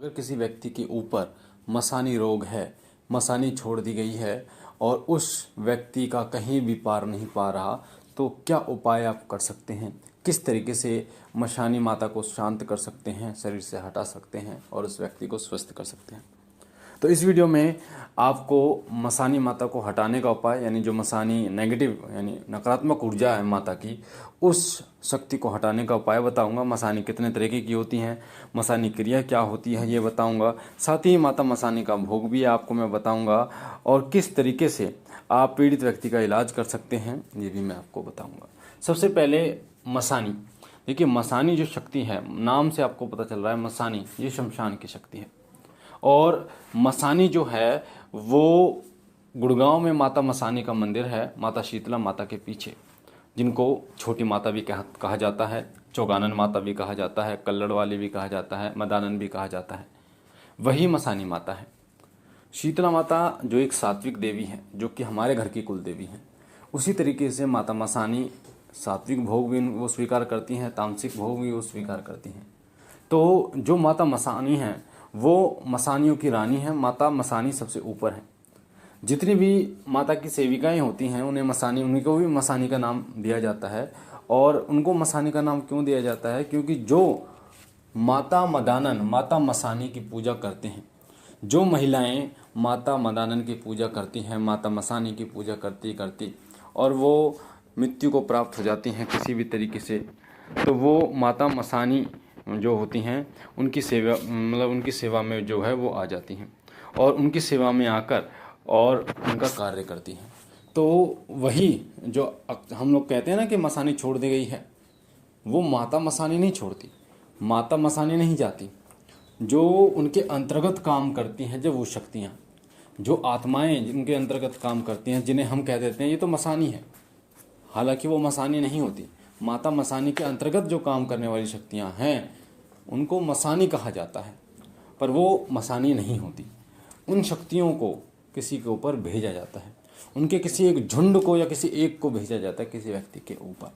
अगर किसी व्यक्ति के ऊपर मसानी रोग है, मसानी छोड़ दी गई है और उस व्यक्ति का कहीं भी पार नहीं पा रहा, तो क्या उपाय आप कर सकते हैं? किस तरीके से मशानी माता को शांत कर सकते हैं, शरीर से हटा सकते हैं और उस व्यक्ति को स्वस्थ कर सकते हैं? तो इस वीडियो में आपको मसानी माता को हटाने का उपाय, यानी जो मसानी नेगेटिव यानी नकारात्मक ऊर्जा है माता की, उस शक्ति को हटाने का उपाय बताऊंगा। मसानी कितने तरीके की होती हैं, मसानी क्रिया क्या होती है, ये बताऊंगा। साथ ही माता मसानी का भोग भी आपको मैं बताऊंगा और किस तरीके से आप पीड़ित व्यक्ति का इलाज कर सकते हैं, ये भी मैं आपको बताऊंगा। सबसे पहले मसानी। देखिए, मसानी जो शक्ति है, नाम से आपको पता चल रहा है मसानी, ये शमशान की शक्ति है। और मसानी जो है वो गुड़गांव में माता मसानी का मंदिर है, माता शीतला माता के पीछे, जिनको छोटी माता भी कहा जाता है, चौगानन माता भी कहा जाता है, कल्लड़ वाली भी कहा जाता है, मदानन भी कहा जाता है। वही मसानी माता है। शीतला माता जो एक सात्विक देवी है, जो कि हमारे घर की कुल देवी है, उसी तरीके से माता मसानी सात्विक भोग भी वो स्वीकार करती हैं, तामसिक भोग भी वो स्वीकार करती हैं। तो जो माता मसानी है वो मसानियों की रानी है। माता मसानी सबसे ऊपर है। जितनी भी माता की सेविकाएं होती हैं उन्हें मसानी, उन्हीं को भी मसानी का नाम दिया जाता है। और उनको मसानी का नाम क्यों दिया जाता है? क्योंकि जो माता मदानन, माता मसानी की पूजा करते हैं, जो महिलाएं माता मदानन की पूजा करती हैं, माता मसानी की पूजा करती करती और वो मृत्यु को प्राप्त हो जाती हैं किसी भी तरीके से, तो वो माता मसानी जो होती हैं उनकी सेवा, मतलब उनकी सेवा में जो है वो आ जाती हैं और उनकी सेवा में आकर और उनका कार्य करती हैं। तो वही जो हम लोग कहते हैं ना कि मसानी छोड़ दी गई है, वो माता मसानी नहीं छोड़ती, माता मसानी नहीं जाती। जो उनके अंतर्गत काम करती हैं, जब वो शक्तियाँ, जो आत्माएं जिनके अंतर्गत काम करती हैं, जिन्हें हम कह देते हैं ये तो मसानी है, हालांकि वो मसानी नहीं होती। माता मसानी के अंतर्गत जो काम करने वाली शक्तियां हैं उनको मसानी कहा जाता है, पर वो मसानी नहीं होती। उन शक्तियों को किसी के ऊपर भेजा जाता है, उनके किसी एक झुंड को या किसी एक को भेजा जाता है किसी व्यक्ति के ऊपर,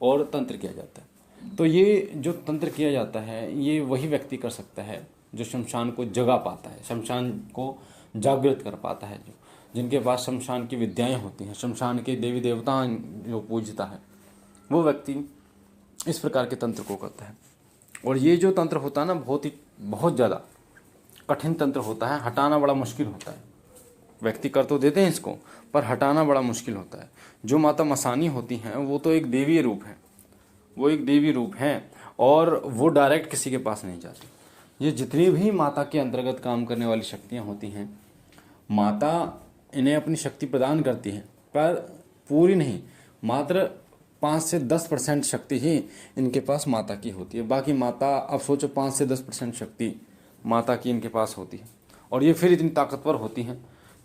और तंत्र किया जाता है। तो ये जो तंत्र किया जाता है ये वही व्यक्ति कर सकता है जो शमशान को जगा पाता है, शमशान को जागृत कर पाता है, जो जिनके पास शमशान की विद्याएं होती हैं, शमशान के देवी देवता जो पूजता है, वो व्यक्ति इस प्रकार के तंत्र को करता है। और ये जो तंत्र होता है ना, बहुत ज़्यादा कठिन तंत्र होता है, हटाना बड़ा मुश्किल होता है। व्यक्ति कर तो देते हैं इसको, पर हटाना बड़ा मुश्किल होता है। जो माता मसानी होती हैं वो तो एक देवी रूप है, वो एक देवी रूप है और वो डायरेक्ट किसी के पास नहीं जाती। ये जितनी भी माता के अंतर्गत काम करने वाली शक्तियाँ होती हैं, माता इन्हें अपनी शक्ति प्रदान करती है, पर पूरी नहीं, मात्र 5 से 10% शक्ति ही इनके पास माता की होती है। बाकी माता, अब सोचो 5 से 10% शक्ति माता की इनके पास होती है, और ये फिर इतनी ताकतवर होती हैं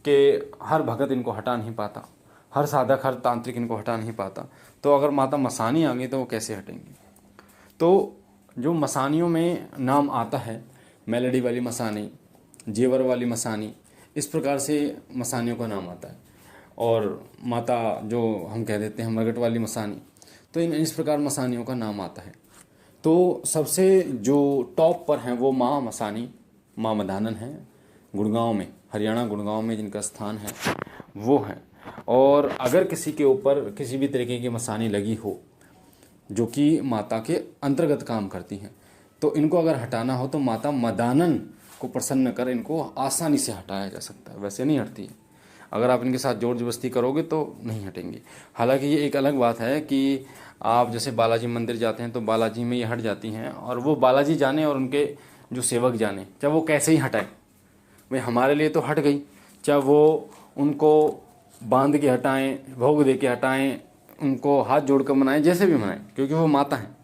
कि हर भगत इनको हटा नहीं पाता, हर साधक, हर तांत्रिक इनको हटा नहीं पाता। तो अगर माता मसानी आ गई तो वो कैसे हटेंगी? तो जो मसानियों में नाम आता है, मेलोडी वाली मसानी, जेवर वाली मसानी, इस प्रकार से मसानियों का नाम आता है। और माता जो हम कह देते हैं मरगट वाली मसानी, तो इस प्रकार मसानियों का नाम आता है। तो सबसे जो टॉप पर हैं वो माँ मसानी, माँ मदानन है, गुड़गांव में, हरियाणा गुड़गांव में जिनका स्थान है वो है। और अगर किसी के ऊपर किसी भी तरीके की मसानी लगी हो जो कि माता के अंतर्गत काम करती हैं, तो इनको अगर हटाना हो तो माता मदानन को प्रसन्न कर इनको आसानी से हटाया जा सकता है। वैसे नहीं हटती है, अगर आप इनके साथ जोर जबरदस्ती करोगे तो नहीं हटेंगे। हालांकि ये एक अलग बात है कि आप जैसे बालाजी मंदिर जाते हैं तो बालाजी में ये हट जाती हैं, और वो बालाजी जाने और उनके जो सेवक जाने, चाहे वो कैसे ही हटाए, भाई हमारे लिए तो हट गई, चाहे वो उनको बांध के हटाएं, भोग दे के हटाएं, उनको हाथ जोड़ कर मनाएं, जैसे भी मनाएं, क्योंकि वो माता हैं,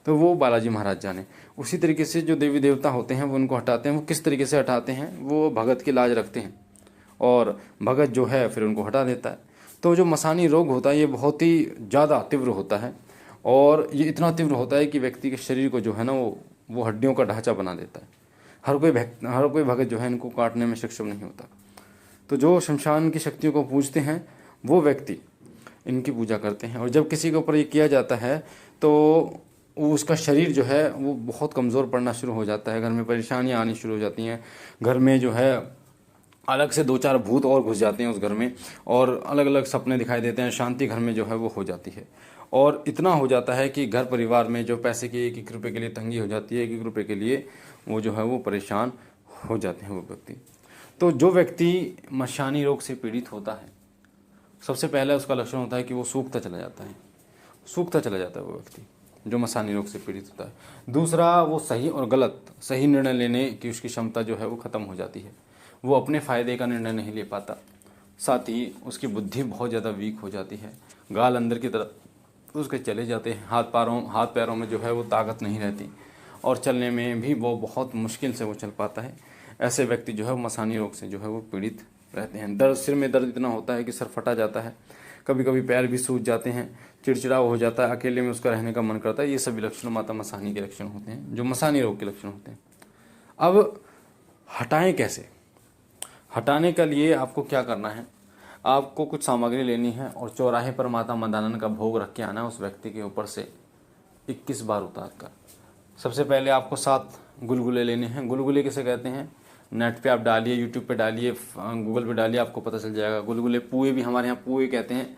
तो वो बालाजी महाराज जाने। उसी तरीके से जो देवी देवता होते हैं वो उनको हटाते हैं। वो किस तरीके से हटाते हैं? वो भगत की लाज रखते हैं और भगत जो है फिर उनको हटा देता है। तो जो मसानी रोग होता है ये बहुत ही ज़्यादा तीव्र होता है, और ये इतना तीव्र होता है कि व्यक्ति के शरीर को जो है ना वो हड्डियों का ढांचा बना देता है। हर कोई भगत जो है इनको काटने में सक्षम नहीं होता। तो जो शमशान की शक्तियों को पूजते हैं वो व्यक्ति इनकी पूजा करते हैं। और जब किसी के ऊपर ये किया जाता है तो वो उसका शरीर जो है वो बहुत कमज़ोर पड़ना शुरू हो जाता है, घर में परेशानियां आनी शुरू हो जाती हैं, घर में जो है अलग से 2-4 भूत और घुस जाते हैं उस घर में, और अलग अलग सपने दिखाई देते हैं, शांति घर में जो है वो हो जाती है। और इतना हो जाता है कि घर परिवार में जो पैसे की 1-1 रुपये के लिए तंगी हो जाती है, 1-1 रुपये के लिए वो जो है वो परेशान हो जाते हैं वो व्यक्ति। तो जो व्यक्ति मशानी रोग से पीड़ित होता है, सबसे पहले उसका लक्षण होता है कि वो सूखता चला जाता है, सूखता चला जाता है वो व्यक्ति जो मशानी रोग से पीड़ित होता है। दूसरा, वो सही और गलत सही निर्णय लेने की उसकी क्षमता जो है वो ख़त्म हो जाती है, वो अपने फ़ायदे का निर्णय नहीं ले पाता। साथ ही उसकी बुद्धि बहुत ज़्यादा वीक हो जाती है, गाल अंदर की तरफ उसके चले जाते हैं, हाथ पैरों में जो है वो ताकत नहीं रहती, और चलने में भी वो बहुत मुश्किल से वो चल पाता है। ऐसे व्यक्ति जो है वो मशानी रोग से जो है वो पीड़ित रहते हैं। दर्द, सिर में दर्द इतना होता है कि सर फटा जाता है, कभी कभी पैर भी सूज जाते हैं, चिड़चिड़ा हो जाता है, अकेले में उसका रहने का मन करता है। ये सभी लक्षण माता मशानी के लक्षण होते हैं, जो मशानी रोग के लक्षण होते हैं। अब हटाएं कैसे? हटाने के लिए आपको क्या करना है, आपको कुछ सामग्री लेनी है और चौराहे पर माता मदानन का भोग रख के आना है उस व्यक्ति के ऊपर से 21 बार उतार कर। सबसे पहले आपको 7 गुलगुले लेने हैं। गुलगुले किसे कहते हैं? नेट पे आप डालिए, यूट्यूब पे डालिए, गूगल पे डालिए, आपको पता चल जाएगा। गुलगुले, पुए भी हमारे यहाँ पुए कहते हैं।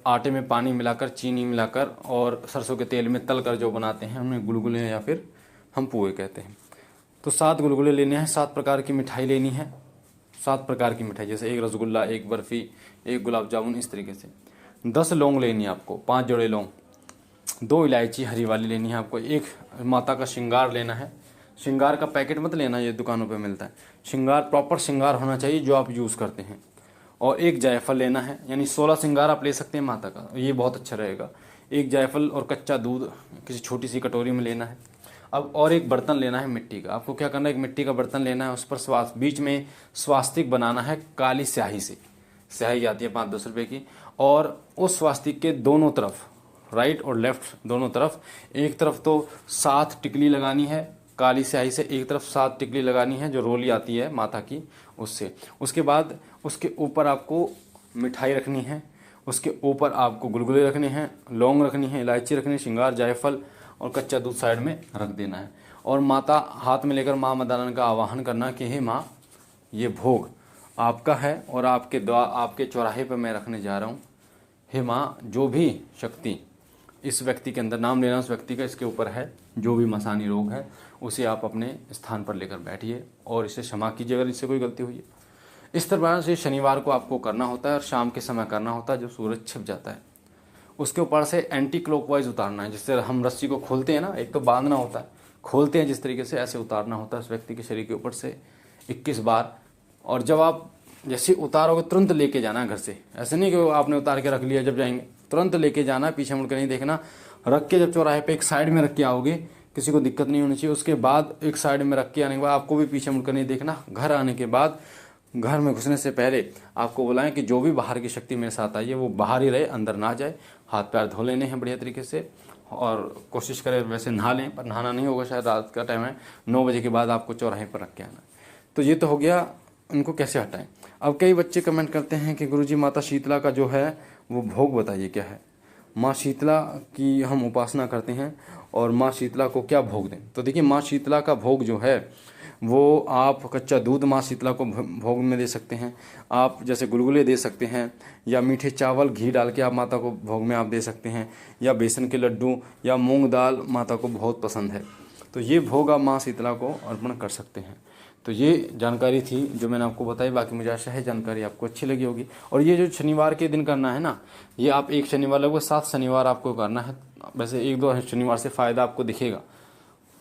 आटे में पानी मिलाकर, चीनी मिलाकर और सरसों के तेल में तल कर जो बनाते हैं उन्हें गुलगुले या फिर हम पुए कहते हैं। तो 7 गुलगुले लेने हैं। 7 प्रकार की मिठाई लेनी है, 7 प्रकार की मिठाई, जैसे 1 रसगुल्ला, 1 बर्फ़ी, 1 गुलाब जामुन, इस तरीके से। 10 लौंग लेनी है आपको, 5 जोड़े लौंग, 2 इलायची हरी वाली लेनी है आपको। 1 माता का श्रृंगार लेना है। श्रृंगार का पैकेट मत लेना, ये दुकानों पे मिलता है। श्रृंगार, प्रॉपर श्रृंगार होना चाहिए जो आप यूज़ करते हैं। और 1 जायफल लेना है, यानी 16 श्रृंगार आप ले सकते हैं माता का, ये बहुत अच्छा रहेगा। 1 जायफल और कच्चा दूध किसी छोटी सी कटोरी में लेना है। अब और 1 बर्तन लेना है मिट्टी का। आपको क्या करना है, 1 मिट्टी का बर्तन लेना है, उस पर बीच में स्वास्तिक बनाना है काली स्याही से। स्याही आती है 5-10 रुपये की, और उस स्वास्तिक के दोनों तरफ, राइट और लेफ्ट दोनों तरफ, एक तरफ तो 7 टिकली लगानी है काली स्याही से, एक तरफ 7 टिकली लगानी है जो रोली आती है माता की, उससे। उसके बाद उसके ऊपर आपको मिठाई रखनी है, उसके ऊपर आपको गुलगुले रखने हैं, लौंग रखनी है, इलायची रखनी है, श्रृंगार, जायफल और कच्चा दूध साइड में रख देना है। और माता हाथ में लेकर माँ मदानन का आवाहन करना कि हे माँ, ये भोग आपका है और आपके चौराहे पर मैं रखने जा रहा हूँ। हे माँ, जो भी शक्ति इस व्यक्ति के अंदर, नाम लेना उस व्यक्ति का इसके ऊपर है, जो भी मशानी रोग है उसे आप अपने स्थान पर लेकर बैठिए और इसे क्षमा कीजिए अगर इससे कोई गलती हुई है। इस तरह से शनिवार को आपको करना होता है और शाम के समय करना होता है, जो सूरज छिप जाता है। उसके ऊपर से एंटी क्लॉकवाइज उतारना है, जिससे हम रस्सी को खोलते हैं ना, एक तो बांधना होता है, खोलते हैं जिस तरीके से, ऐसे उतारना होता है उस व्यक्ति के शरीर के ऊपर से 21 बार। और जब आप जैसे उतारोगे तुरंत लेके जाना है घर से, ऐसे नहीं कि आपने उतार के रख लिया, जब जाएंगे तुरंत लेके जाना है, पीछे मुड़कर नहीं देखना। रख के जब चौराहे पे एक साइड में रख के आओगे, किसी को दिक्कत नहीं होनी चाहिए। उसके बाद एक साइड में रख के आने के बाद आपको भी पीछे मुड़कर नहीं देखना। घर आने के बाद, घर में घुसने से पहले आपको बुलाएं कि जो भी बाहर की शक्ति मेरे साथ आई है वो बाहर ही रहे, अंदर ना जाए। हाथ पैर धो लेने हैं बढ़िया तरीके से, और कोशिश करें वैसे नहा लें, पर नहाना नहीं होगा, शायद रात का टाइम है, 9 बजे के बाद आपको चौराहे पर रख के आना। तो ये तो हो गया इनको कैसे हटाएं। अब कई बच्चे कमेंट करते हैं कि गुरुजी माता शीतला का जो है वो भोग बताइए क्या है। माँ शीतला की हम उपासना करते हैं और माँ शीतला को क्या भोग दें। तो देखिए, माँ शीतला का भोग जो है वो आप कच्चा दूध माँ शीतला को भोग में दे सकते हैं, आप जैसे गुलगुले दे सकते हैं, या मीठे चावल घी डाल के आप माता को भोग में आप दे सकते हैं, या बेसन के लड्डू या मूंग दाल माता को बहुत पसंद है, तो ये भोग आप माँ शीतला को अर्पण कर सकते हैं। तो ये जानकारी थी जो मैंने आपको बताई। बाकी मुझे आशा है जानकारी आपको अच्छी लगी होगी। और ये जो शनिवार के दिन करना है ना, ये आप एक शनिवार लगभग 7 शनिवार आपको करना है। वैसे 1-2 शनिवार से फ़ायदा आपको दिखेगा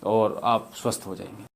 और आप स्वस्थ हो जाएंगे।